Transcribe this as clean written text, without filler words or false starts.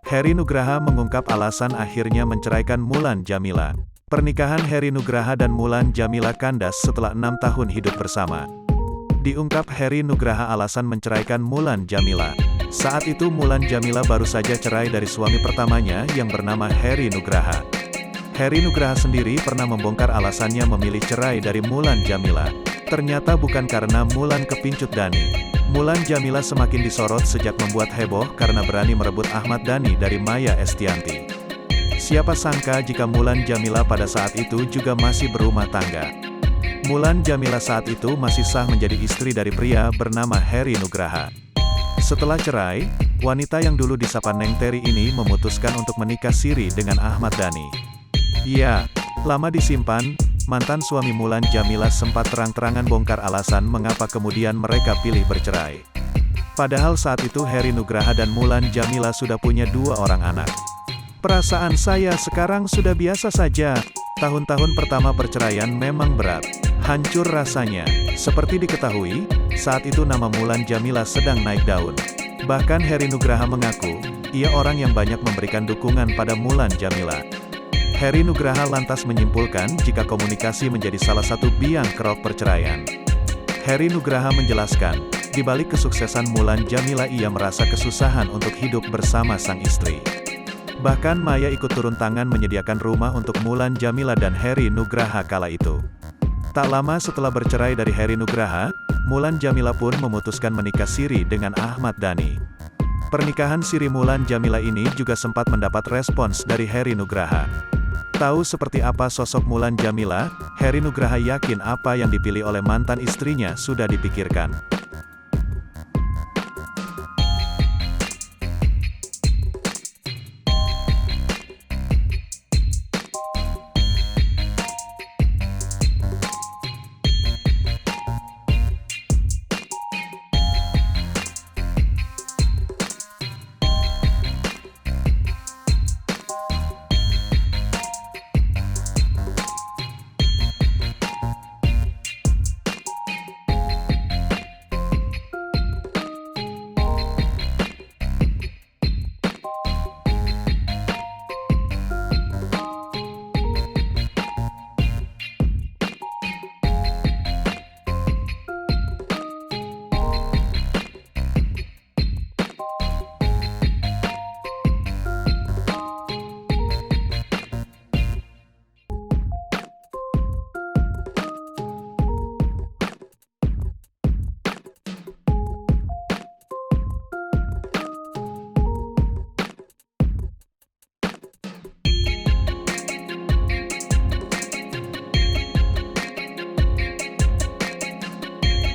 Heri Nugraha mengungkap alasan akhirnya menceraikan Mulan Jameela. Pernikahan Heri Nugraha dan Mulan Jameela kandas setelah 6 tahun hidup bersama. Diungkap Heri Nugraha alasan menceraikan Mulan Jameela. Saat itu Mulan Jameela baru saja cerai dari suami pertamanya yang bernama Heri Nugraha. Heri Nugraha sendiri pernah membongkar alasannya memilih cerai dari Mulan Jameela. Ternyata bukan karena Mulan kepincut Dhani. Mulan Jameela semakin disorot sejak membuat heboh karena berani merebut Ahmad Dhani dari Maya Estianty. Siapa sangka jika Mulan Jameela pada saat itu juga masih berumah tangga. Mulan Jameela saat itu masih sah menjadi istri dari pria bernama Heri Nugraha. Setelah cerai, wanita yang dulu disapa Neng Terry ini memutuskan untuk menikah siri dengan Ahmad Dhani. Ya, lama disimpan, mantan suami Mulan Jameela sempat terang-terangan bongkar alasan mengapa kemudian mereka pilih bercerai. Padahal saat itu Heri Nugraha dan Mulan Jameela sudah punya 2 orang anak. Perasaan saya sekarang sudah biasa saja. Tahun-tahun pertama perceraian memang berat. Hancur rasanya. Seperti diketahui, saat itu nama Mulan Jameela sedang naik daun. Bahkan Heri Nugraha mengaku, ia orang yang banyak memberikan dukungan pada Mulan Jameela. Heri Nugraha lantas menyimpulkan jika komunikasi menjadi salah satu biang kerok perceraian. Heri Nugraha menjelaskan, di balik kesuksesan Mulan Jameela ia merasa kesusahan untuk hidup bersama sang istri. Bahkan Maya ikut turun tangan menyediakan rumah untuk Mulan Jameela dan Heri Nugraha kala itu. Tak lama setelah bercerai dari Heri Nugraha, Mulan Jameela pun memutuskan menikah siri dengan Ahmad Dhani. Pernikahan siri Mulan Jameela ini juga sempat mendapat respons dari Heri Nugraha. Tahu seperti apa sosok Mulan Jameela, Heri Nugraha yakin apa yang dipilih oleh mantan istrinya sudah dipikirkan.